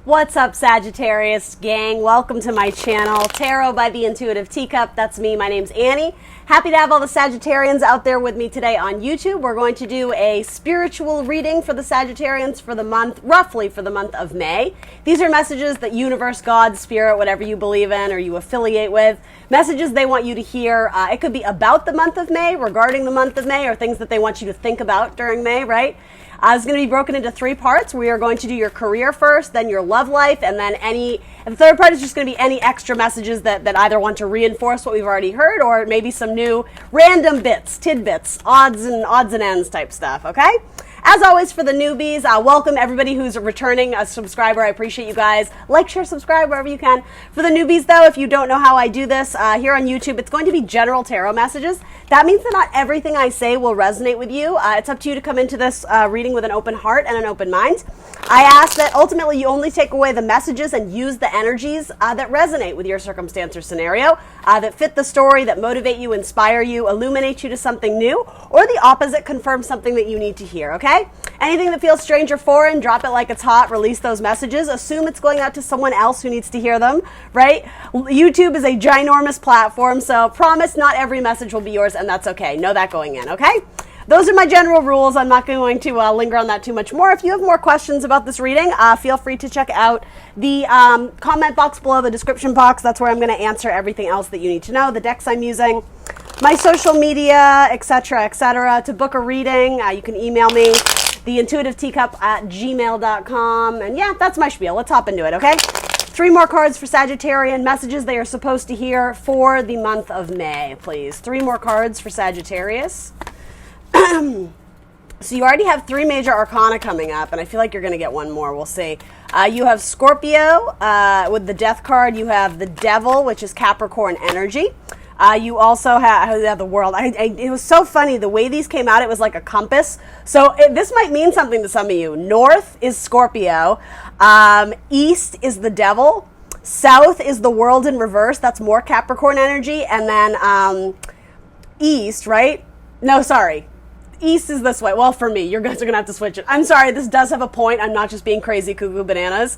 What's up, Sagittarius gang? Welcome to my channel, Tarot by the Intuitive Teacup. That's me. My name's Annie. Happy to have all the Sagittarians out there with me today on YouTube. We're going to do a spiritual reading for the Sagittarians for the month, roughly for the month of May. These are messages that universe, God, spirit, whatever you believe in or you affiliate with, messages they want you to hear. It could be about the month of May, regarding the month of May, or things that they want you to think about during May, right? It's going to be broken into three parts. We are going to do your career first, then your love life, and then the third part is just going to be any extra messages that either want to reinforce what we've already heard or maybe some new random bits, tidbits, odds and ends type stuff, okay? As always, for the newbies, welcome everybody who's returning a subscriber. I appreciate you guys. Like, share, subscribe wherever you can. For the newbies, though, if you don't know how I do this, here on YouTube, it's going to be general tarot messages. That means that not everything I say will resonate with you. It's up to you to come into this reading with an open heart and an open mind. I ask that ultimately you only take away the messages and use the energies that resonate with your circumstance or scenario, that fit the story, that motivate you, inspire you, illuminate you to something new, or the opposite, confirm something that you need to hear, okay? Anything that feels strange or foreign, drop it like it's hot, release those messages, assume it's going out to someone else who needs to hear them, right? YouTube is a ginormous platform, so promise not every message will be yours, and that's okay. Know that going in, okay? Those are my general rules. I'm not going to linger on that too much more. If you have more questions about this reading, feel free to check out the comment box below, the description box. That's where I'm going to answer everything else that you need to know, the decks I'm using, my social media, etc., etc. To book a reading, you can email me, theintuitiveteacup@gmail.com. And yeah, that's my spiel. Let's hop into it, okay? 3 more cards for Sagittarian messages they are supposed to hear for the month of May, please. 3 more cards for Sagittarius. So you already have 3 major arcana coming up, and I feel like you're going to get one more. We'll see. You have Scorpio with the Death card. You have the Devil, which is Capricorn energy. You also have the World. It was so funny. The way these came out, it was like a compass. So this might mean something to some of you. North is Scorpio. East is the Devil. South is the World in reverse. That's more Capricorn energy. And then East, right? No, sorry. East is this way. Well, for me, you guys are going to have to switch it. I'm sorry, this does have a point. I'm not just being crazy cuckoo bananas.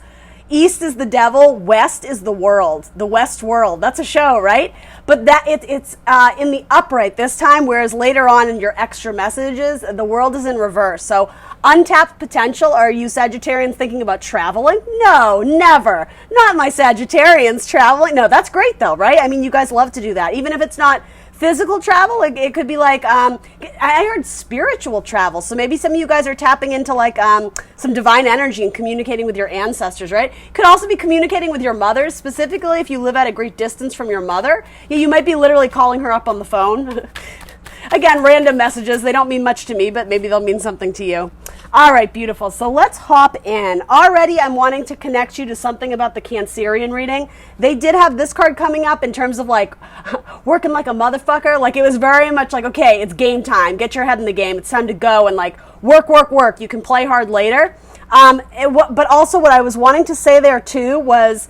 East is the Devil, West is the World, the West World. That's a show, right? But that it's in the upright this time, whereas later on in your extra messages, the World is in reverse. So untapped potential. Are you Sagittarians thinking about traveling? No, never. Not my Sagittarians traveling. No, that's great though, right? I mean, you guys love to do that. Even if it's not physical travel, it could be like, I heard spiritual travel. So maybe some of you guys are tapping into like some divine energy and communicating with your ancestors, right? Could also be communicating with your mothers, specifically if you live at a great distance from your mother. Yeah, you might be literally calling her up on the phone. Again, random messages. They don't mean much to me, but maybe they'll mean something to you. All right, beautiful. So let's hop in. Already, I'm wanting to connect you to something about the Cancerian reading. They did have this card coming up in terms of like working like a motherfucker. Like it was very much like, okay, it's game time. Get your head in the game. It's time to go and like work, work, work. You can play hard later. But also what I was wanting to say there too was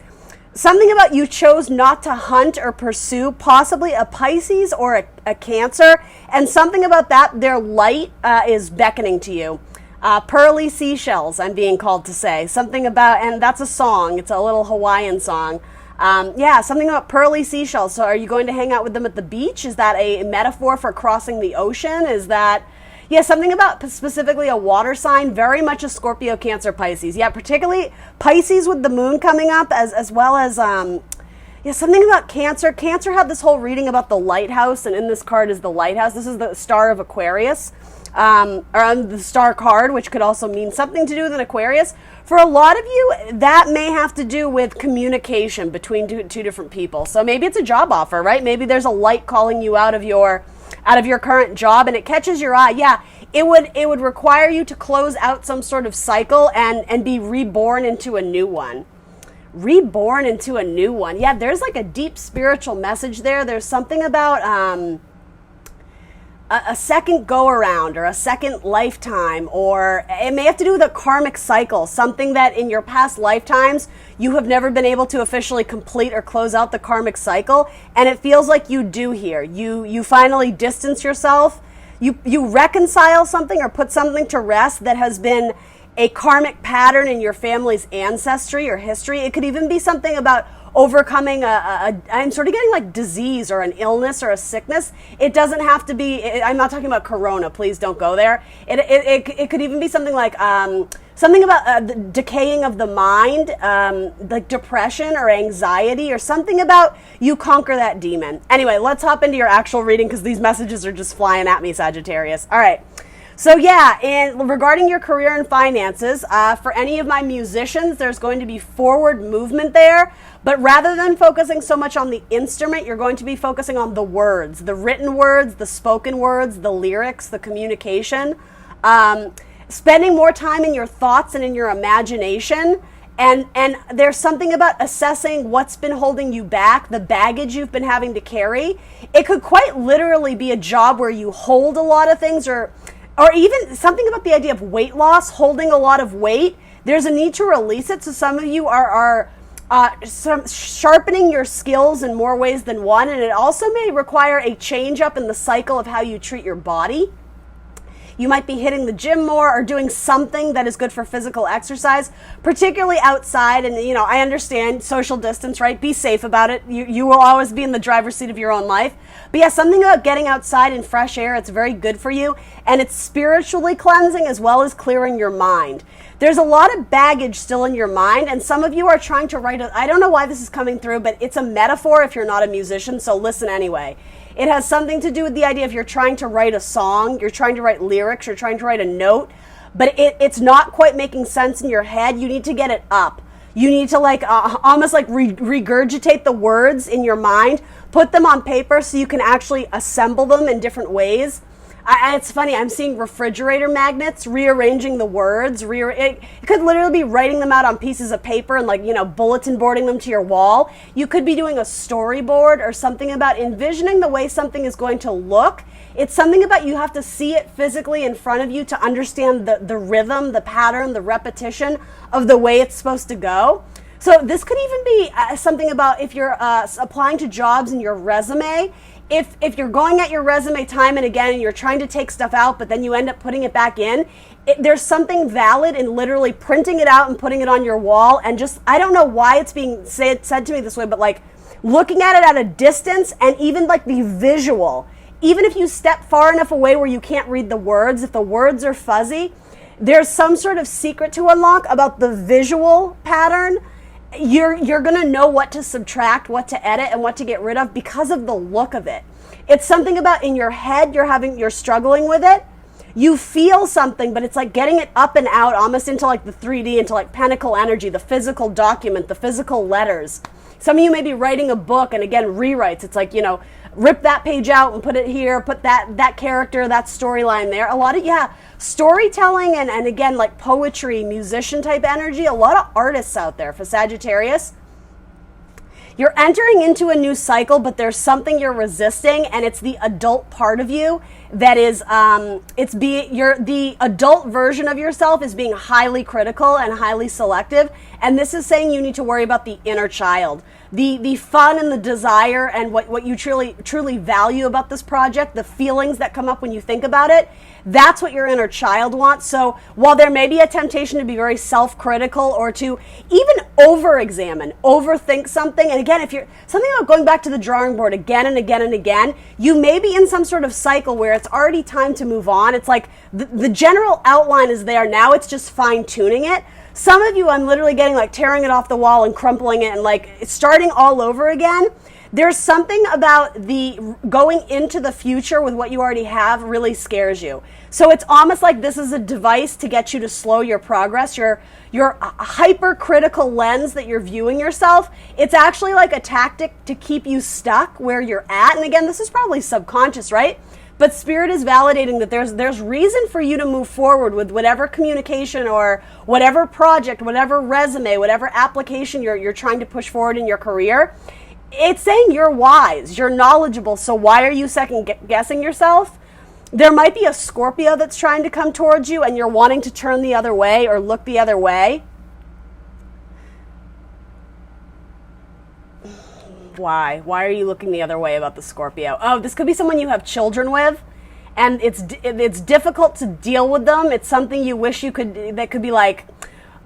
something about you chose not to hunt or pursue possibly a Pisces or a Cancer, and something about that, their light is beckoning to you. Pearly seashells, I'm being called to say. Something about, and that's a song. It's a little Hawaiian song. Yeah, something about pearly seashells. So are you going to hang out with them at the beach? Is that a metaphor for crossing the ocean? Is that... Yeah, something about specifically a water sign, very much a Scorpio, Cancer, Pisces. Yeah, particularly Pisces with the moon coming up, as well as, yeah, something about Cancer. Cancer had this whole reading about the lighthouse, and in this card is the lighthouse. This is the Star of Aquarius, or the Star card, which could also mean something to do with an Aquarius. For a lot of you, that may have to do with communication between two different people. So maybe it's a job offer, right? Maybe there's a light calling you out of your current job and it catches your eye. Yeah, it would require you to close out some sort of cycle and be reborn into a new one. Reborn into a new one. Yeah, there's like a deep spiritual message there. There's something about a second go around or a second lifetime, or it may have to do with a karmic cycle, something that in your past lifetimes you have never been able to officially complete or close out the karmic cycle, and it feels like you do here. You finally distance yourself, you reconcile something or put something to rest that has been a karmic pattern in your family's ancestry or history. It could even be something about overcoming I'm sort of getting like disease or an illness or a sickness. It doesn't have to be, I'm not talking about corona, please don't go there. It could even be something like something about the decaying of the mind, like depression or anxiety, or something about you conquer that demon. Anyway, let's hop into your actual reading because these messages are just flying at me, Sagittarius. All right. So yeah, and regarding your career and finances, for any of my musicians, there's going to be forward movement there. But rather than focusing so much on the instrument, you're going to be focusing on the words, the written words, the spoken words, the lyrics, the communication. Spending more time in your thoughts and in your imagination. And there's something about assessing what's been holding you back, the baggage you've been having to carry. It could quite literally be a job where you hold a lot of things, or even something about the idea of weight loss, holding a lot of weight. There's a need to release it. So some of you are sharpening your skills in more ways than one. And it also may require a change up in the cycle of how you treat your body. You might be hitting the gym more or doing something that is good for physical exercise, particularly outside. And, you know, I understand social distance, right? Be safe about it. You will always be in the driver's seat of your own life. But yeah, something about getting outside in fresh air, it's very good for you. And it's spiritually cleansing as well as clearing your mind. There's a lot of baggage still in your mind, and some of you are trying to write I don't know why this is coming through, but it's a metaphor if you're not a musician, so listen anyway. It has something to do with the idea if you're trying to write a song, you're trying to write lyrics, you're trying to write a note, but it's not quite making sense in your head. You need to get it up. You need to almost regurgitate the words in your mind, put them on paper so you can actually assemble them in different ways. It's funny, I'm seeing refrigerator magnets rearranging the words. It could literally be writing them out on pieces of paper and bulletin boarding them to your wall. You could be doing a storyboard or something about envisioning the way something is going to look. It's something about you have to see it physically in front of you to understand the rhythm, the pattern, the repetition of the way it's supposed to go. So this could even be something about if you're applying to jobs in your resume. If you're going at your resume time and again and you're trying to take stuff out, but then you end up putting it back in, there's something valid in literally printing it out and putting it on your wall. And just, I don't know why it's being said to me this way, but looking at it at a distance and even the visual, even if you step far enough away where you can't read the words, if the words are fuzzy, there's some sort of secret to unlock about the visual pattern. You're going to know what to subtract, what to edit, and what to get rid of because of the look of it. It's something about in your head you're struggling with it. You feel something, but it's like getting it up and out almost into the 3D, into pentacle energy, the physical document, the physical letters. Some of you may be writing a book, and again, rewrites. It's rip that page out and put it here, put that character, that storyline there. A lot of, storytelling and again, poetry, musician type energy, a lot of artists out there for Sagittarius. You're entering into a new cycle, but there's something you're resisting, and it's the adult part of you that is, the adult version of yourself is being highly critical and highly selective. And this is saying you need to worry about the inner child, the fun and the desire and what you truly value about this project, the feelings that come up when you think about it. That's what your inner child wants. So while there may be a temptation to be very self-critical or to even over-examine, overthink something, and again, if you're something about going back to the drawing board again and again and again, you may be in some sort of cycle where it's already time to move on. It's like the general outline is there. Now it's just fine-tuning it. Some of you, I'm literally getting tearing it off the wall and crumpling it and starting all over again. There's something about the going into the future with what you already have really scares you. So it's almost like this is a device to get you to slow your progress. Your hypercritical lens that you're viewing yourself, it's actually like a tactic to keep you stuck where you're at. And again, this is probably subconscious, right? But Spirit is validating that there's reason for you to move forward with whatever communication or whatever project, whatever resume, whatever application you're trying to push forward in your career. It's saying you're wise, you're knowledgeable, so why are you second guessing yourself? There might be a Scorpio that's trying to come towards you and you're wanting to turn the other way or look the other way. Why? Why are you looking the other way about the Scorpio? Oh, this could be someone you have children with. and it's difficult to deal with them. It's something you wish that could be like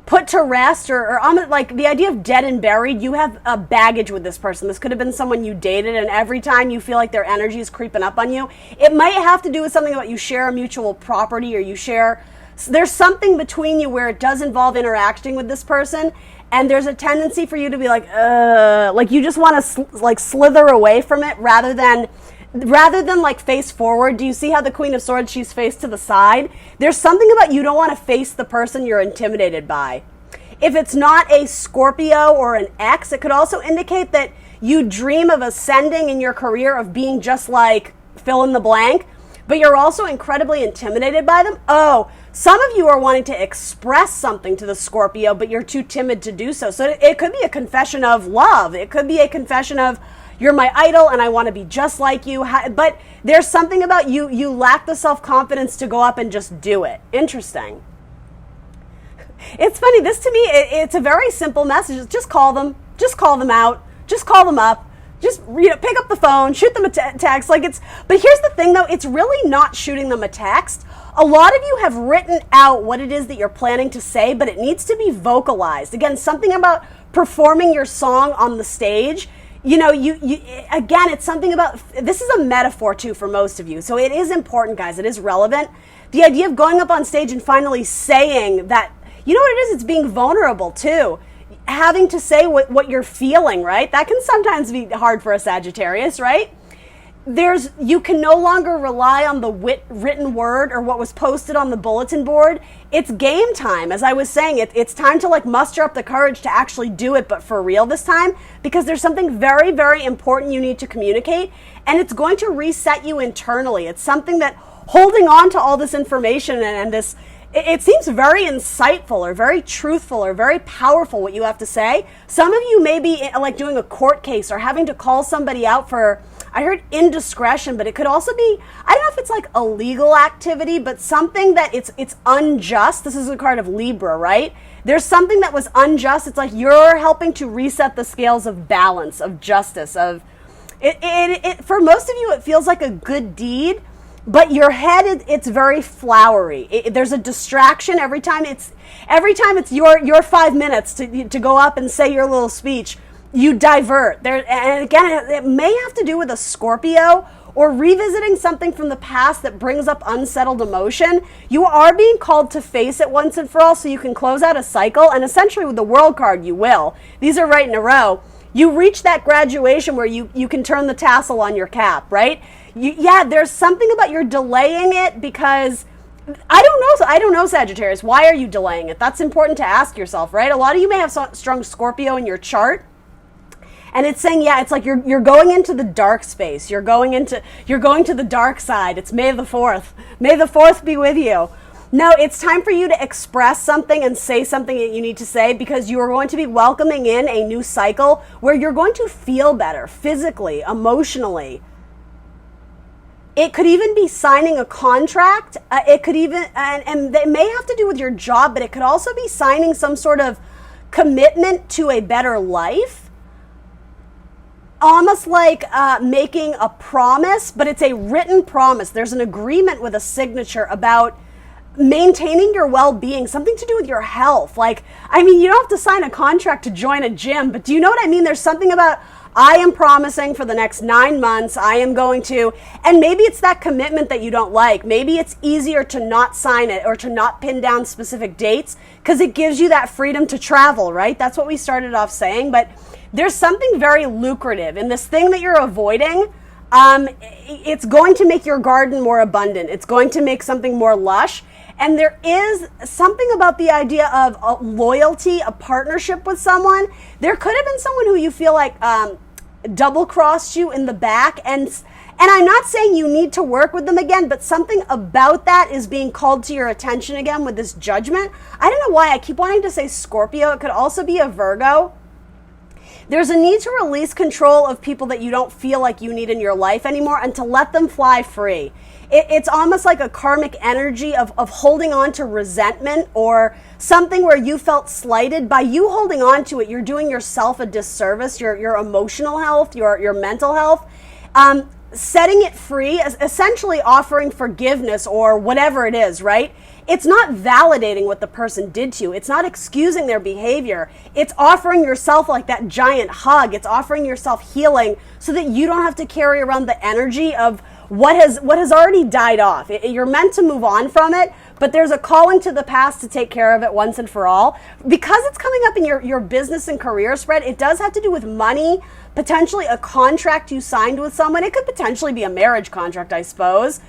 put to rest, or like the idea of dead and buried. You have a baggage with this person. This could have been someone you dated, and every time you feel like their energy is creeping up on you, it might have to do with something about you share a mutual property, or there's something between you where it does involve interacting with this person, and there's a tendency for you to be like you just want to like slither away from it rather than like face forward. Do you see how the Queen of Swords, she's faced to the side? There's something about you don't want to face the person you're intimidated by. If it's not a Scorpio or an ex, it could also indicate that you dream of ascending in your career, of being just like fill in the blank, but you're also incredibly intimidated by them. Oh, some of you are wanting to express something to the Scorpio, but you're too timid to do so. So it could be a confession of love. It could be a confession of, you're my idol and I want to be just like you. But there's something about you lack the self-confidence to go up and just do it. Interesting. It's funny. This to me, it's a very simple message. Just call them. Just call them out. Just call them up. Just pick up the phone, shoot them a text. But here's the thing though, it's really not shooting them a text. A lot of you have written out what it is that you're planning to say, but it needs to be vocalized. Again, something about performing your song on the stage. Again, it's something about, this is a metaphor too for most of you. So it is important, guys. It is relevant. The idea of going up on stage and finally saying that, you know what it is? It's being vulnerable too. Having to say what you're feeling, right? That can sometimes be hard for a Sagittarius, right? You can no longer rely on the written word or what was posted on the bulletin board. It's game time. As I was saying, it's time to like muster up the courage to actually do it, but for real this time, because there's something very, very important you need to communicate, and it's going to reset you internally. It's something that holding on to all this information and this, it seems very insightful or very truthful or very powerful what you have to say. Some of you may be like doing a court case or having to call somebody out for, I heard indiscretion, but it could also be, I don't know if it's like a legal activity, but something that it's unjust. This is a card of Libra, right? There's something that was unjust. It's like you're helping to reset the scales of balance, of justice, of it. For most of you, it feels like a good deed, but your head, it's very flowery. There's a distraction every time it's your 5 minutes to go up and say your little speech. You divert there, and again, it may have to do with a Scorpio or revisiting something from the past that brings up unsettled emotion. You are being called to face it once and for all, so you can close out a cycle. And essentially, with the World card, you will. These are right in a row. You reach that graduation where you can turn the tassel on your cap, right? There's something about you're delaying it because I don't know, Sagittarius. Why are you delaying it? That's important to ask yourself, right? A lot of you may have strong Scorpio in your chart. And it's saying, it's like you're going into the dark space. You're going to the dark side. It's May the 4th. May the 4th be with you. No, it's time for you to express something and say something that you need to say, because you are going to be welcoming in a new cycle where you're going to feel better physically, emotionally. It could even be signing a contract. It could even, and it may have to do with your job, but it could also be signing some sort of commitment to a better life. Almost like making a promise, but it's a written promise. There's an agreement with a signature about maintaining your well-being, something to do with your health. You don't have to sign a contract to join a gym, but do you know what I mean? There's something about, I am promising for the next 9 months, I am going to, and maybe it's that commitment that you don't like. Maybe it's easier to not sign it or to not pin down specific dates because it gives you that freedom to travel, right? That's what we started off saying, but there's something very lucrative in this thing that you're avoiding. It's going to make your garden more abundant. It's going to make something more lush. And there is something about the idea of a loyalty, a partnership with someone. There could have been someone who you feel like double-crossed you in the back. And I'm not saying you need to work with them again, but something about that is being called to your attention again with this judgment. I don't know why I keep wanting to say Scorpio. It could also be a Virgo. There's a need to release control of people that you don't feel like you need in your life anymore and to let them fly free. It's almost like a karmic energy of holding on to resentment or something where you felt slighted. By you holding on to it, you're doing yourself a disservice, your emotional health, your mental health. setting it free, essentially offering forgiveness or whatever it is, right? It's not validating what the person did to you. It's not excusing their behavior. It's offering yourself like that giant hug. It's offering yourself healing so that you don't have to carry around the energy of what has already died off. You're meant to move on from it, but there's a calling to the past to take care of it once and for all. Because it's coming up in your business and career spread, it does have to do with money, potentially a contract you signed with someone. It could potentially be a marriage contract, I suppose.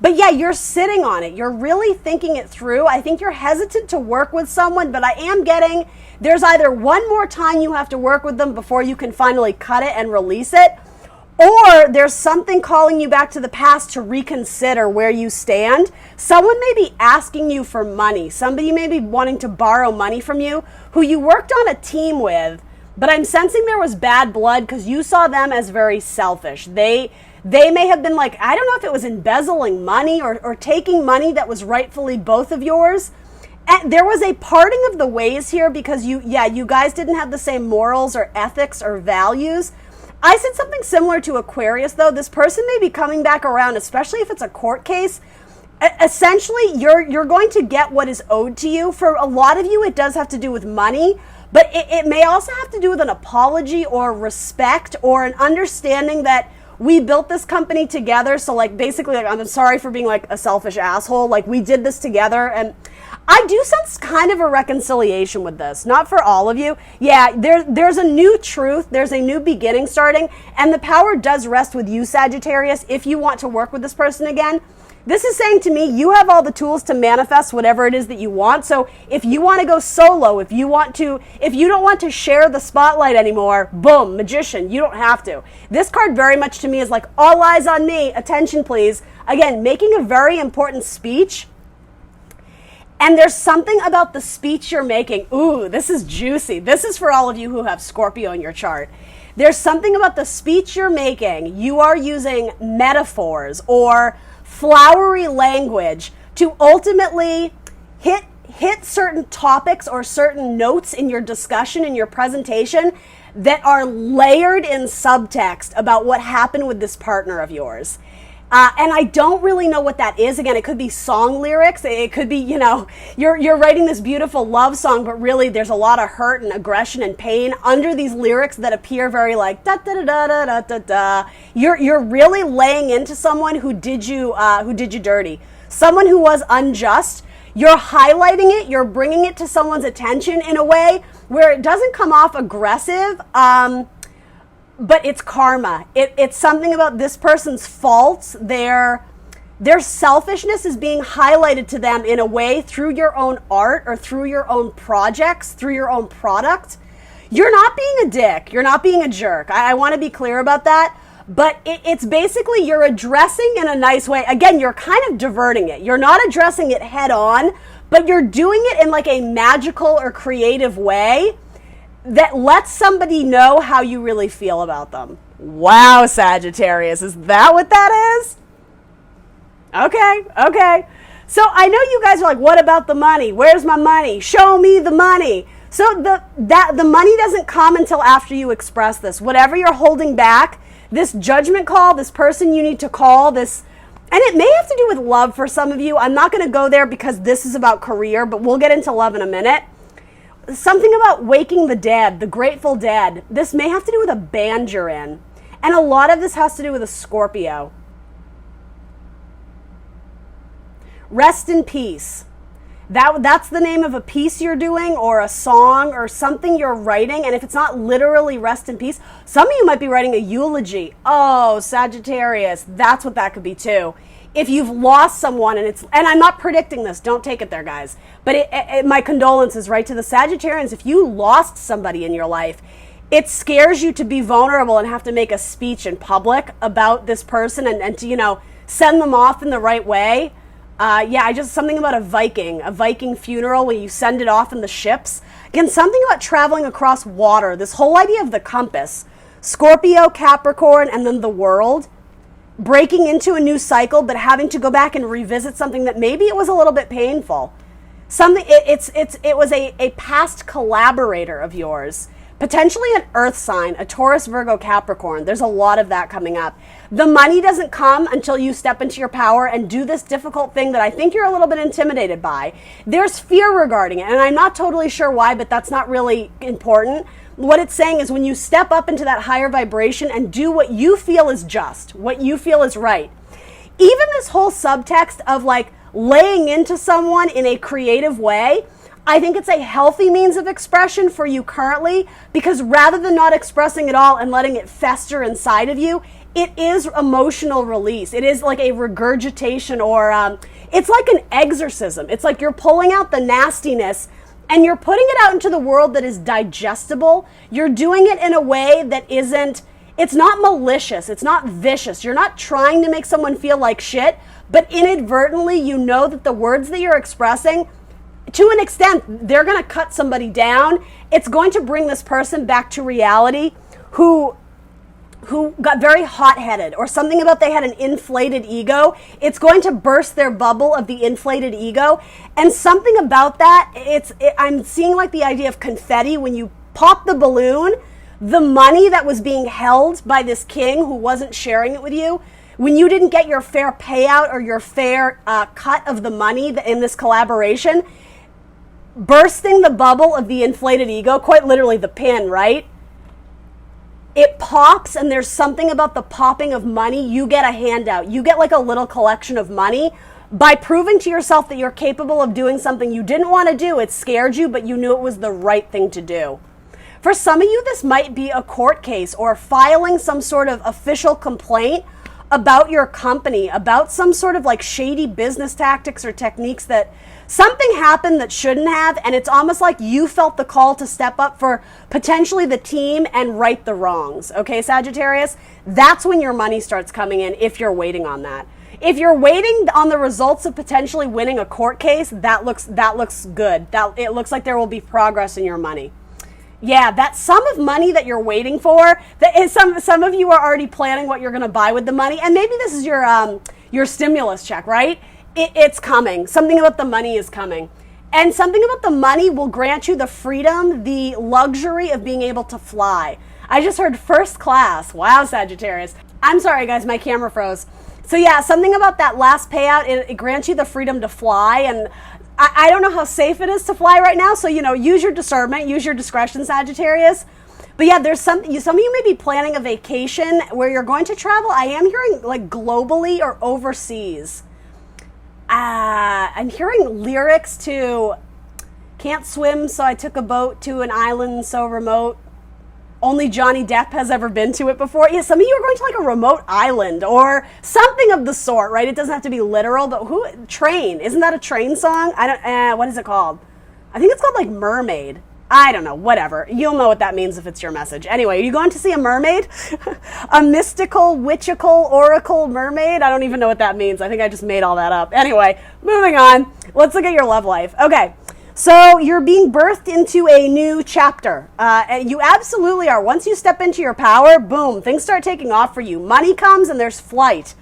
But yeah, you're sitting on it. You're really thinking it through. I think you're hesitant to work with someone, but I am getting there's either one more time you have to work with them before you can finally cut it and release it, or there's something calling you back to the past to reconsider where you stand. Someone may be asking you for money. Somebody may be wanting to borrow money from you who you worked on a team with, but I'm sensing there was bad blood because you saw them as very selfish. They may have been like, I don't know if it was embezzling money or taking money that was rightfully both of yours. And there was a parting of the ways here because you guys didn't have the same morals or ethics or values. I said something similar to Aquarius, though. This person may be coming back around, especially if it's a court case. Essentially, you're going to get what is owed to you. For a lot of you, it does have to do with money, but it may also have to do with an apology or respect or an understanding that we built this company together. So like basically, like, I'm sorry for being like a selfish asshole. Like we did this together, and I do sense kind of a reconciliation with this. Not for all of you. Yeah, there's a new truth. There's a new beginning starting, and the power does rest with you, Sagittarius, if you want to work with this person again. This is saying to me, you have all the tools to manifest whatever it is that you want. So if you want to go solo, if you don't want to share the spotlight anymore, boom, magician, you don't have to. This card very much to me is like, all eyes on me, attention please. Again, making a very important speech. And there's something about the speech you're making. Ooh, this is juicy. This is for all of you who have Scorpio in your chart. There's something about the speech you're making. You are using metaphors or flowery language to ultimately hit certain topics or certain notes in your discussion, in your presentation, that are layered in subtext about what happened with this partner of yours. And I don't really know what that is. Again, it could be song lyrics. It could be, you're writing this beautiful love song, but really there's a lot of hurt and aggression and pain under these lyrics that appear very like da da da da da da da. You're really laying into someone who did you dirty, someone who was unjust. You're highlighting it. You're bringing it to someone's attention in a way where it doesn't come off aggressive. But it's karma. It's something about this person's faults. Their selfishness is being highlighted to them in a way through your own art or through your own projects, through your own product. You're not being a dick. You're not being a jerk. I want to be clear about that. But it's basically you're addressing in a nice way. Again, you're kind of diverting it. You're not addressing it head on, but you're doing it in like a magical or creative way that lets somebody know how you really feel about them. Wow, Sagittarius, is that what that is? Okay. So I know you guys are like, what about the money? Where's my money? Show me the money. So the money doesn't come until after you express this. Whatever you're holding back, this judgment call, this person you need to call, this, and it may have to do with love for some of you. I'm not going to go there because this is about career, but we'll get into love in a minute. Something about waking the dead, the Grateful Dead. This may have to do with a band you're in. And a lot of this has to do with a Scorpio. Rest in peace. That's the name of a piece you're doing or a song or something you're writing. And if it's not literally rest in peace, some of you might be writing a eulogy. Oh, Sagittarius, that's what that could be too. If you've lost someone and I'm not predicting this, don't take it there, guys. But my condolences, right, to the Sagittarians. If you lost somebody in your life, it scares you to be vulnerable and have to make a speech in public about this person and to, send them off in the right way. Something about a Viking funeral where you send it off in the ships. Again, something about traveling across water. This whole idea of the compass. Scorpio, Capricorn, and then the world. Breaking into a new cycle, but having to go back and revisit something that maybe it was a little bit painful. It was a past collaborator of yours, potentially an earth sign, a Taurus, Virgo, Capricorn. There's a lot of that coming up. The money doesn't come until you step into your power and do this difficult thing that I think you're a little bit intimidated by. There's fear regarding it, and I'm not totally sure why, but that's not really important. What it's saying is when you step up into that higher vibration and do what you feel is just, what you feel is right. Even this whole subtext of like laying into someone in a creative way, I think it's a healthy means of expression for you currently, because rather than not expressing it all and letting it fester inside of you, it is emotional release. It is like a regurgitation, or it's like an exorcism. It's like you're pulling out the nastiness and you're putting it out into the world that is digestible. You're doing it in a way that it's not malicious. It's not vicious. You're not trying to make someone feel like shit, but inadvertently you know that the words that you're expressing, to an extent, they're going to cut somebody down. It's going to bring this person back to reality who got very hot-headed, or something about they had an inflated ego. It's going to burst their bubble of the inflated ego. And something about that, I'm seeing like the idea of confetti. When you pop the balloon, the money that was being held by this king who wasn't sharing it with you, when you didn't get your fair payout or your fair cut of the money in this collaboration, bursting the bubble of the inflated ego, quite literally the pin, right? It pops, and there's something about the popping of money. You get a handout. You get like a little collection of money by proving to yourself that you're capable of doing something you didn't want to do. It scared you, but you knew it was the right thing to do. For some of you, this might be a court case or filing some sort of official complaint about your company, about some sort of like shady business tactics or techniques, that something happened that shouldn't have, and it's almost like you felt the call to step up for potentially the team and right the wrongs. Okay, Sagittarius? That's when your money starts coming in, if you're waiting on that. If you're waiting on the results of potentially winning a court case, that looks good. It looks like there will be progress in your money. Yeah, that sum of money that you're waiting for, that is some of you are already planning what you're going to buy with the money, and maybe this is your stimulus check, right? It's coming. Something about the money is coming. And something about the money will grant you the freedom, the luxury of being able to fly. I just heard first class. Wow, Sagittarius. I'm sorry, guys, my camera froze. So yeah, something about that last payout, it grants you the freedom to fly, and I don't know how safe it is to fly right now, so, use your discernment, use your discretion, Sagittarius. But yeah, there's some of you may be planning a vacation where you're going to travel. I am hearing like globally or overseas. I'm hearing lyrics to "Can't swim, so I took a boat to an island so remote. Only Johnny Depp has ever been to it before." Yeah, some of you are going to like a remote island or something of the sort, right? It doesn't have to be literal, but Train, isn't that a Train song? What is it called? I think it's called like Mermaid. I don't know, whatever. You'll know what that means if it's your message. Anyway, are you going to see a mermaid? A mystical, witchical, oracle mermaid? I don't even know what that means. I think I just made all that up. Anyway, moving on. Let's look at your love life. Okay. So you're being birthed into a new chapter. And you absolutely are. Once you step into your power, boom, things start taking off for you. Money comes and there's flight.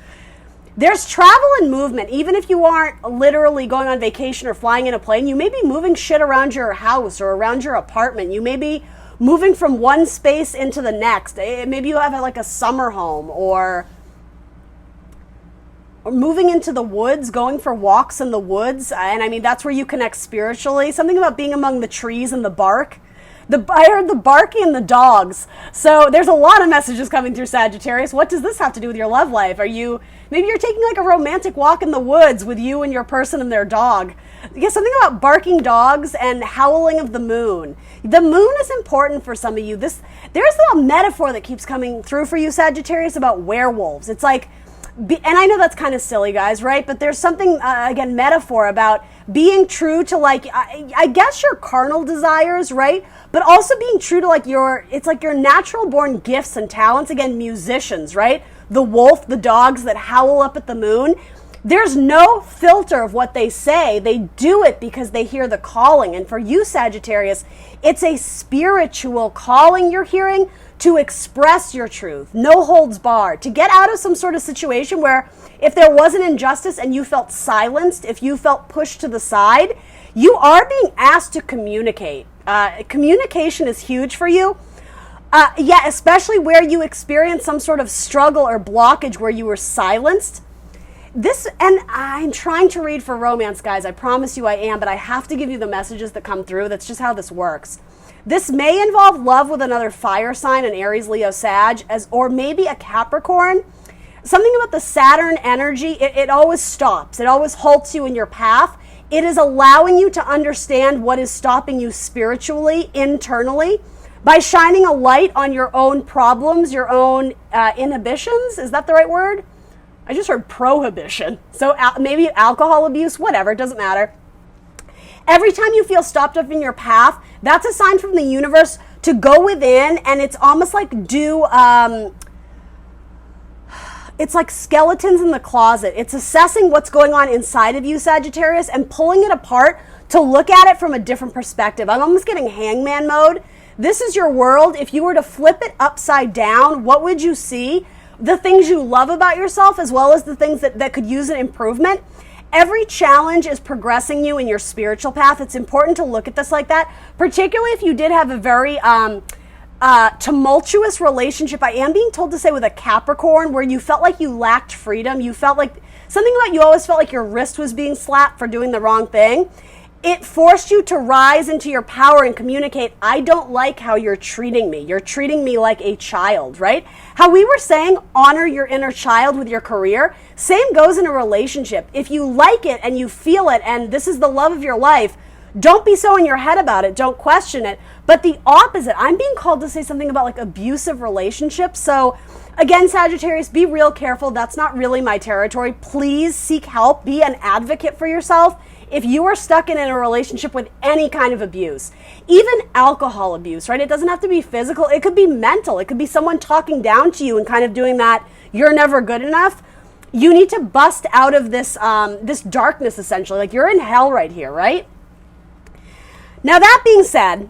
There's travel and movement. Even if you aren't literally going on vacation or flying in a plane, you may be moving shit around your house or around your apartment. You may be moving from one space into the next. Maybe you have like a summer home, or moving into the woods, going for walks in the woods. And I mean, that's where you connect spiritually. Something about being among the trees and the bark. I heard the barking and the dogs. So there's a lot of messages coming through, Sagittarius. What does this have to do with your love life? Maybe you're taking like a romantic walk in the woods with you and your person and their dog. Yeah, something about barking dogs and howling of the moon. The moon is important for some of you. There's a metaphor that keeps coming through for you, Sagittarius, about werewolves. It's like, and I know that's kind of silly, guys, right? But there's something, again, metaphor about being true to like, I guess your carnal desires, right? But also being true to like it's like your natural born gifts and talents. Again, musicians, right? The wolf, the dogs that howl up at the moon. There's no filter of what they say. They do it because they hear the calling. And for you, Sagittarius, it's a spiritual calling you're hearing to express your truth. No holds barred. To get out of some sort of situation where if there was an injustice and you felt silenced, if you felt pushed to the side, You are being asked to communicate. Communication is huge for you. Yeah, especially where you experience some sort of struggle or blockage where you were silenced. And I'm trying to read for romance, guys. I promise you I am, but I have to give you the messages that come through. That's just how this works. This may involve love with another fire sign, an Aries, Leo, Sag, or maybe a Capricorn. Something about the Saturn energy, it always stops. It always halts you in your path. It is allowing you to understand what is stopping you spiritually, internally, by shining a light on your own problems, your own inhibitions. Is that the right word? I just heard prohibition. So maybe alcohol abuse, whatever, it doesn't matter. Every time you feel stopped up in your path, that's a sign from the universe to go within, and it's almost like it's like skeletons in the closet. It's assessing what's going on inside of you, Sagittarius, and pulling it apart to look at it from a different perspective. I'm almost getting hangman mode. This is your world. If you were to flip it upside down, what would you see? The things you love about yourself, as well as the things that could use an improvement. Every challenge is progressing you in your spiritual path. It's important to look at this like that, particularly if you did have a very tumultuous relationship. I am being told to say with a Capricorn, where you felt like you lacked freedom. You felt like something about you always felt like your wrist was being slapped for doing the wrong thing. It forced you to rise into your power and communicate, I don't like how you're treating me. You're treating me like a child, right? How we were saying, honor your inner child with your career. Same goes in a relationship. If you like it and you feel it and this is the love of your life, don't be so in your head about it. Don't question it. But the opposite, I'm being called to say something about like abusive relationships. So again, Sagittarius, be real careful. That's not really my territory. Please seek help. Be an advocate for yourself. If you are stuck in a relationship with any kind of abuse, even alcohol abuse, right? It doesn't have to be physical. It could be mental. It could be someone talking down to you and kind of doing that, you're never good enough. You need to bust out of this, this darkness, essentially. Like you're in hell right here, right? Now that being said,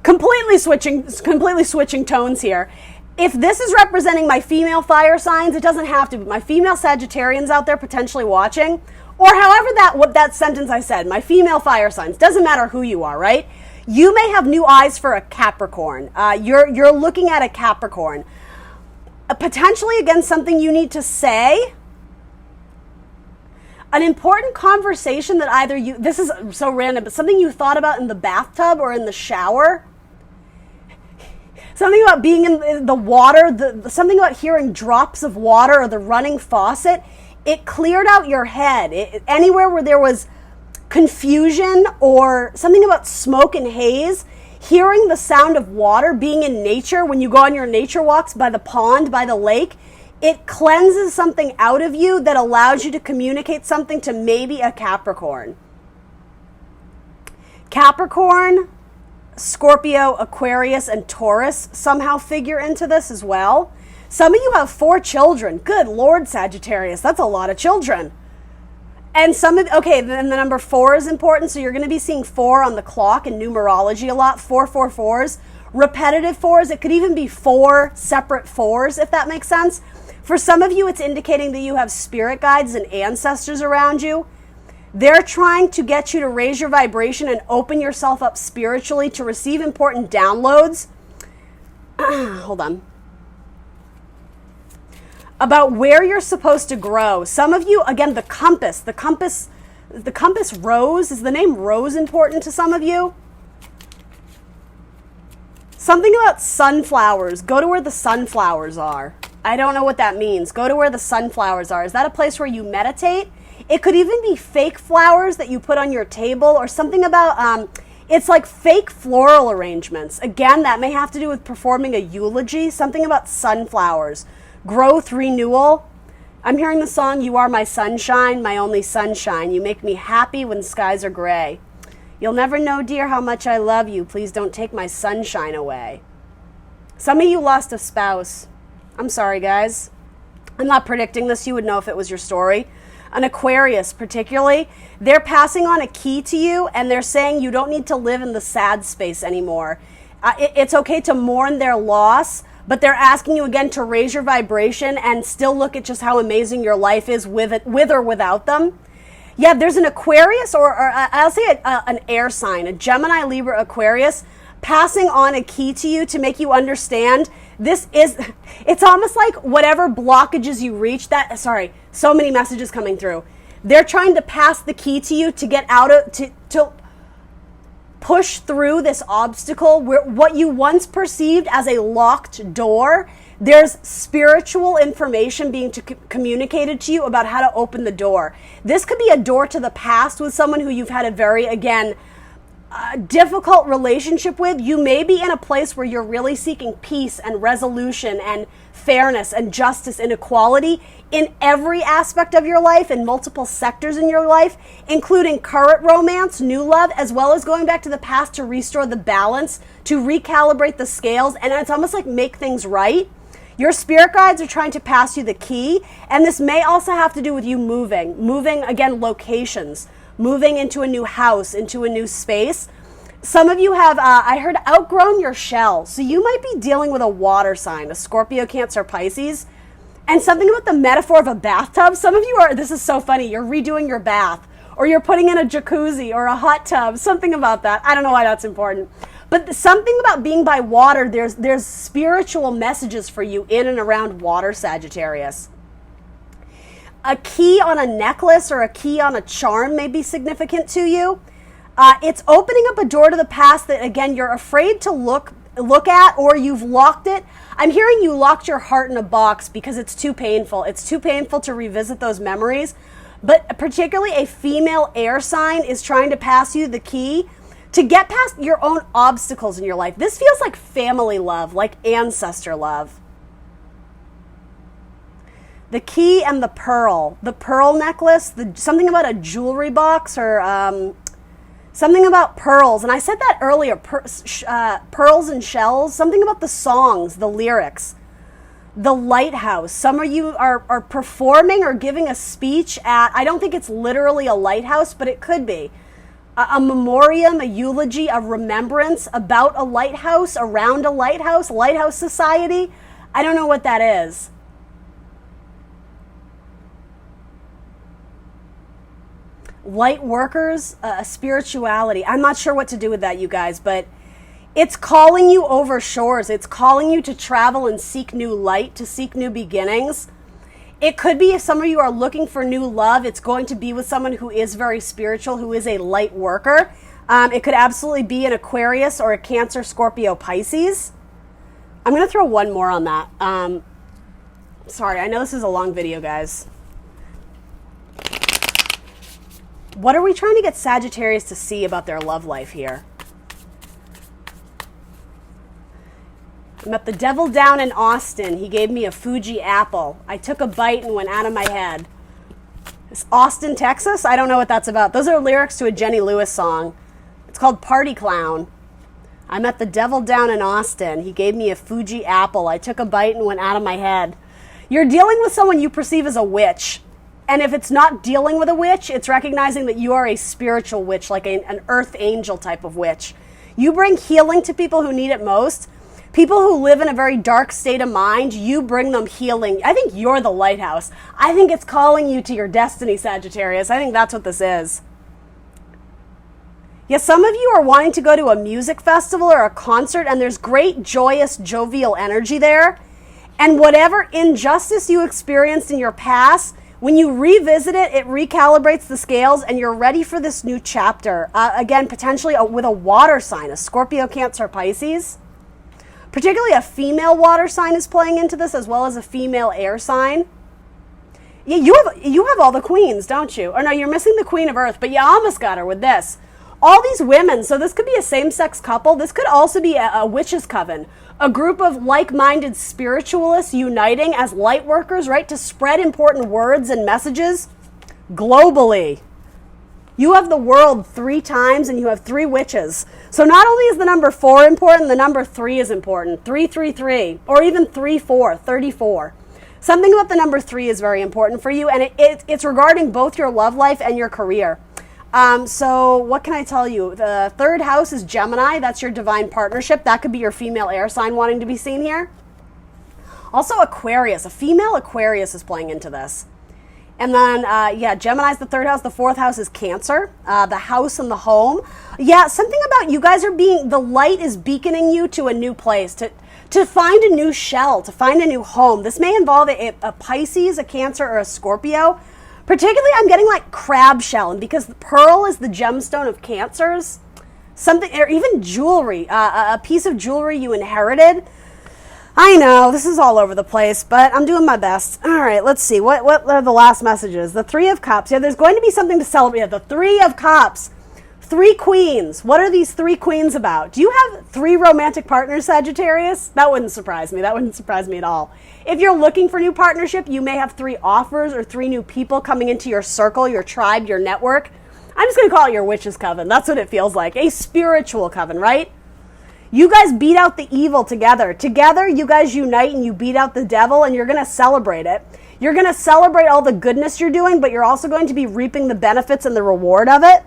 completely switching tones here. If this is representing my female fire signs, it doesn't have to be. My female Sagittarians out there potentially watching, or however that sentence I said, my female fire signs, doesn't matter who you are, right? You may have new eyes for a Capricorn. You're looking at a Capricorn. Potentially, again, something you need to say. An important conversation that either you, this is so random, but something you thought about in the bathtub or in the shower. Something about being in the water, something about hearing drops of water or the running faucet. It cleared out your head. Anywhere where there was confusion or something about smoke and haze, hearing the sound of water, being in nature, when you go on your nature walks by the pond, by the lake, it cleanses something out of you that allows you to communicate something to maybe a Capricorn. Capricorn, Scorpio, Aquarius, and Taurus somehow figure into this as well. Some of you have 4 children. Good Lord, Sagittarius, that's a lot of children. And okay, then the number 4 is important, so you're going to be seeing 4 on the clock in numerology a lot, 444s, repetitive 4s. It could even be 4 separate 4s, if that makes sense. For some of you, it's indicating that you have spirit guides and ancestors around you. They're trying to get you to raise your vibration and open yourself up spiritually to receive important downloads. Hold on. About where you're supposed to grow. Some of you, again, the compass rose. Is the name Rose important to some of you? Something about sunflowers. Go to where the sunflowers are. I don't know what that means. Go to where the sunflowers are. Is that a place where you meditate? It could even be fake flowers that you put on your table, or something about, it's like fake floral arrangements. Again, that may have to do with performing a eulogy. Something about sunflowers. Growth, renewal. I'm hearing the song, You Are My Sunshine, My Only Sunshine. You make me happy when skies are gray. You'll never know, dear, how much I love you. Please don't take my sunshine away. Some of you lost a spouse. I'm sorry, guys. I'm not predicting this. You would know if it was your story. An Aquarius, particularly, they're passing on a key to you, and they're saying you don't need to live in the sad space anymore. It's okay to mourn their loss, but they're asking you again to raise your vibration and still look at just how amazing your life is with or without them. Yeah, there's an Aquarius, or I'll say an air sign, a Gemini, Libra, Aquarius, passing on a key to you to make you understand it's almost like whatever blockages you reach so many messages coming through. They're trying to pass the key to you to get out of, to push through this obstacle where what you once perceived as a locked door, there's spiritual information being communicated to you about how to open the door. This could be a door to the past with someone who you've had a very, again, difficult relationship with. You may be in a place where you're really seeking peace and resolution and fairness and justice and equality in every aspect of your life, in multiple sectors in your life, including current romance, new love, as well as going back to the past to restore the balance, to recalibrate the scales, and it's almost like make things right. Your spirit guides are trying to pass you the key, and this may also have to do with you moving again, locations, moving into a new house, into a new space. Some of you have, I heard, outgrown your shell. So you might be dealing with a water sign, a Scorpio, Cancer, Pisces, and something about the metaphor of a bathtub. Some of you are, this is so funny, you're redoing your bath, or you're putting in a jacuzzi or a hot tub, something about that. I don't know why that's important. But something about being by water, there's spiritual messages for you in and around water, Sagittarius. A key on a necklace or a key on a charm may be significant to you. It's opening up a door to the past that, again, you're afraid to look at, or you've locked it. I'm hearing you locked your heart in a box because it's too painful. It's too painful to revisit those memories. But particularly a female air sign is trying to pass you the key to get past your own obstacles in your life. This feels like family love, like ancestor love. The key and the pearl necklace, something about a jewelry box, or something about pearls. And I said that earlier, pearls and shells, something about the songs, the lyrics. The lighthouse. Some of you are performing or giving a speech at, I don't think it's literally a lighthouse, but it could be. A memoriam, a eulogy, a remembrance about a lighthouse, around a lighthouse society. I don't know what that is. Light workers, spirituality. I'm not sure what to do with that, you guys, but it's calling you over shores. It's calling you to travel and seek new light, to seek new beginnings. It could be, if some of you are looking for new love, it's going to be with someone who is very spiritual, who is a light worker. It could absolutely be an Aquarius or a Cancer, Scorpio, Pisces. I'm going to throw one more on that. Sorry, I know this is a long video, guys. What are we trying to get Sagittarius to see about their love life here? I met the devil down in Austin. He gave me a Fuji apple. I took a bite and went out of my head. It's Austin, Texas? I don't know what that's about. Those are lyrics to a Jenny Lewis song. It's called Party Clown. I met the devil down in Austin. He gave me a Fuji apple. I took a bite and went out of my head. You're dealing with someone you perceive as a witch. And if it's not dealing with a witch, it's recognizing that you are a spiritual witch, like an earth angel type of witch. You bring healing to people who need it most. People who live in a very dark state of mind, you bring them healing. I think you're the lighthouse. I think it's calling you to your destiny, Sagittarius. I think that's what this is. Yes, some of you are wanting to go to a music festival or a concert, and there's great, joyous, jovial energy there. And whatever injustice you experienced in your past, when you revisit it, it recalibrates the scales, and you're ready for this new chapter. Again, potentially with a water sign, a Scorpio, Cancer, Pisces. Particularly a female water sign is playing into this, as well as a female air sign. Yeah, you have all the queens, don't you? Or no, you're missing the Queen of Earth, but you almost got her with this. All these women, so this could be a same-sex couple. This could also be a witches' coven. A group of like-minded spiritualists uniting as light workers, right, to spread important words and messages globally. You have the world 3 times, and you have 3 witches. So not only is the number 4 important, the number 3 is important. 333, or even 34, 34. Something about the number 3 is very important for you, and it's regarding both your love life and your career. So what can I tell you? The 3rd house is Gemini. That's your divine partnership. That could be your female air sign wanting to be seen here. Also Aquarius. A female Aquarius is playing into this. And then, yeah, Gemini's the third house. The fourth house is Cancer, the house and the home. Yeah, something about you guys are the light is beaconing you to a new place, to find a new shell, to find a new home. This may involve a Pisces, a Cancer, or a Scorpio. Particularly, I'm getting like crab shell. And because the pearl is the gemstone of Cancers, something, or even jewelry, a piece of jewelry you inherited. I know, this is all over the place, but I'm doing my best. All right, let's see. What are the last messages? The Three of Cups. Yeah, there's going to be something to celebrate. Yeah, the Three of Cups. Three queens. What are these three queens about? Do you have three romantic partners, Sagittarius? That wouldn't surprise me. That wouldn't surprise me at all. If you're looking for new partnership, you may have three offers or three new people coming into your circle, your tribe, your network. I'm just going to call it your witch's coven. That's what it feels like. A spiritual coven, right? You guys beat out the evil together. Together, you guys unite and you beat out the devil, and you're going to celebrate it. You're going to celebrate all the goodness you're doing, but you're also going to be reaping the benefits and the reward of it.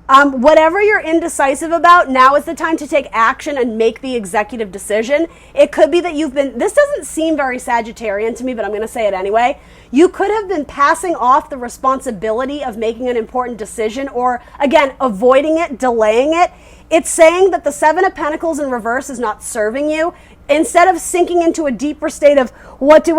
Whatever you're indecisive about, now is the time to take action and make the executive decision. It could be that this doesn't seem very Sagittarian to me, but I'm going to say it anyway. You could have been passing off the responsibility of making an important decision, or again, avoiding it, delaying it. It's saying that the Seven of Pentacles in reverse is not serving you. Instead of sinking into a deeper state of, what do?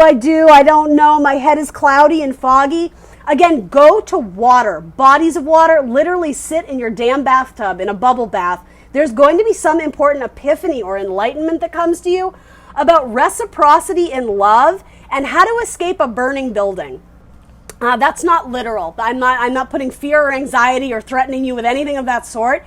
I don't know. My head is cloudy and foggy. Again, go to water, bodies of water, literally sit in your damn bathtub in a bubble bath. There's going to be some important epiphany or enlightenment that comes to you about reciprocity in love and how to escape a burning building. That's not literal. I'm not putting fear or anxiety or threatening you with anything of that sort.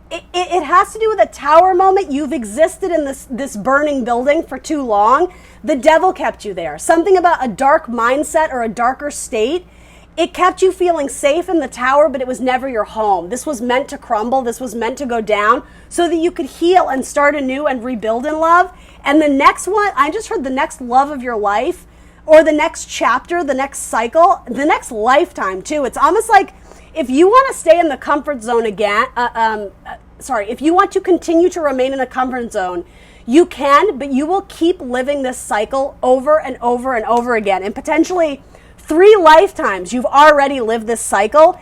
It has to do with a tower moment. You've existed in this burning building for too long. The devil kept you there. Something about a dark mindset or a darker state. It kept you feeling safe in the tower, but it was never your home. This was meant to crumble. This was meant to go down so that you could heal and start anew and rebuild in love. And the next one, I just heard the next love of your life, or the next chapter, the next cycle, the next lifetime too. It's almost like if you want to stay in the comfort zone again, if you want to continue to remain in the comfort zone, you can, but you will keep living this cycle over and over and over again. And potentially 3 lifetimes you've already lived this cycle.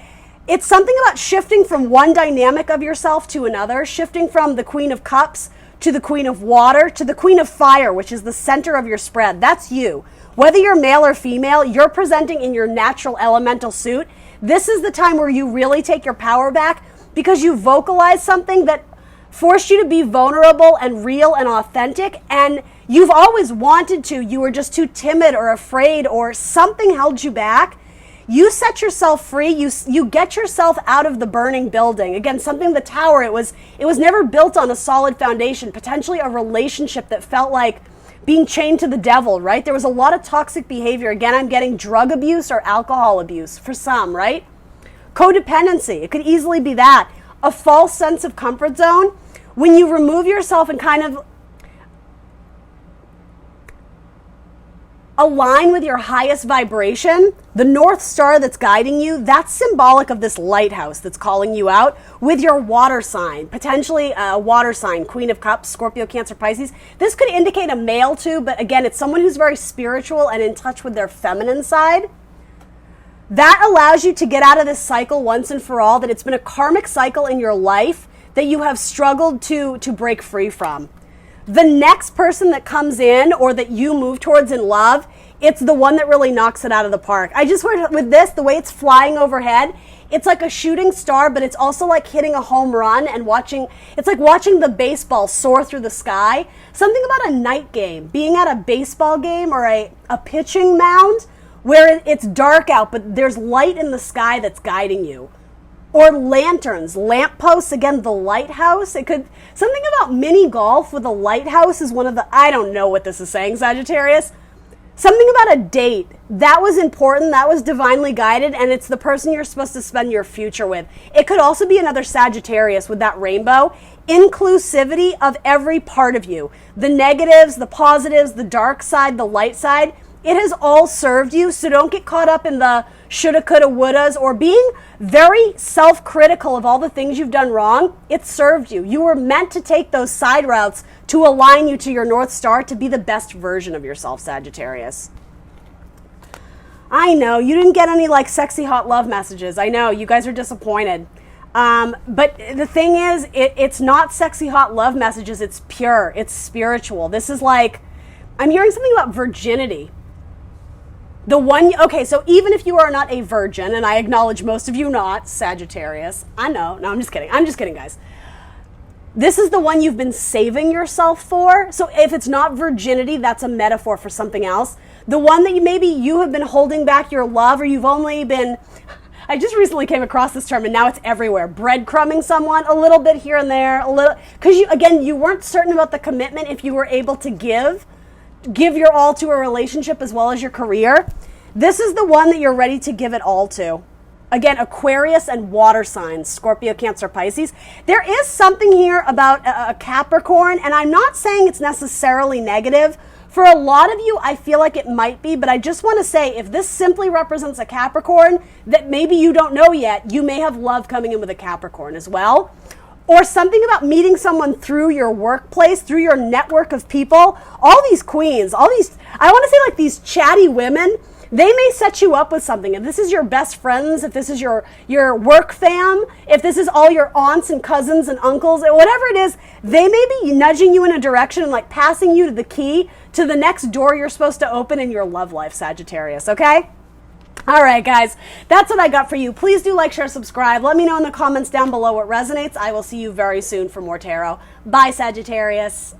It's something about shifting from one dynamic of yourself to another, shifting from the Queen of Cups to the Queen of Water to the Queen of Fire, which is the center of your spread. That's you. Whether you're male or female, you're presenting in your natural elemental suit. This is the time where you really take your power back because you vocalize something that forced you to be vulnerable and real and authentic, and you've always wanted to. You were just too timid or afraid, or something held you back. You set yourself free. You get yourself out of the burning building. Again, something, the tower, it was never built on a solid foundation, potentially a relationship that felt like being chained to the devil, right? There was a lot of toxic behavior. Again, I'm getting drug abuse or alcohol abuse for some, right? Codependency, it could easily be that. A false sense of comfort zone. When you remove yourself and kind of align with your highest vibration, the North Star that's guiding you, that's symbolic of this lighthouse that's calling you out with your water sign, potentially a water sign, Queen of Cups, Scorpio, Cancer, Pisces. This could indicate a male too, but again, it's someone who's very spiritual and in touch with their feminine side. That allows you to get out of this cycle once and for all, that it's been a karmic cycle in your life that you have struggled to break free from. The next person that comes in or that you move towards in love, it's the one that really knocks it out of the park. I just heard with this, the way it's flying overhead, it's like a shooting star, but it's also like hitting a home run and it's like watching the baseball soar through the sky. Something about a night game, being at a baseball game or a pitching mound where it's dark out, but there's light in the sky that's guiding you. Or lanterns, lampposts, again, the lighthouse. It could, something about mini golf with a lighthouse is one of the, I don't know what this is saying, Sagittarius. Something about a date. That was important, that was divinely guided, and it's the person you're supposed to spend your future with. It could also be another Sagittarius with that rainbow. Inclusivity of every part of you. The negatives, the positives, the dark side, the light side. It has all served you, so don't get caught up in the shoulda, coulda, wouldas, or being very self-critical of all the things you've done wrong. It served you. You were meant to take those side routes to align you to your North Star, to be the best version of yourself, Sagittarius. I know, you didn't get any like sexy hot love messages. I know, you guys are disappointed. But the thing is, it's not sexy hot love messages, it's pure, it's spiritual. This is like, I'm hearing something about virginity. Okay, so even if you are not a virgin, and I acknowledge most of you not, Sagittarius, I know, no, I'm just kidding, guys. This is the one you've been saving yourself for. So if it's not virginity, that's a metaphor for something else. The one that maybe you have been holding back your love, or you've only been, I just recently came across this term and now it's everywhere. Breadcrumbing someone a little bit here and there, a little, because you weren't certain about the commitment if you were able to give your all to a relationship as well as your career. This is the one that you're ready to give it all to. Again, Aquarius and water signs, Scorpio, Cancer, Pisces. There is something here about a Capricorn, and I'm not saying it's necessarily negative. For a lot of you, I feel like it might be, but I just want to say, if this simply represents a Capricorn that maybe you don't know yet, you may have love coming in with a Capricorn as well. Or something about meeting someone through your workplace, through your network of people. All these queens, I want to say like these chatty women, they may set you up with something. If this is your best friends, if this is your work fam, if this is all your aunts and cousins and uncles, or whatever it is, they may be nudging you in a direction and like passing you to the key to the next door you're supposed to open in your love life, Sagittarius, okay? All right, guys, that's what I got for you. Please do like, share, subscribe. Let me know in the comments down below what resonates. I will see you very soon for more tarot. Bye, Sagittarius.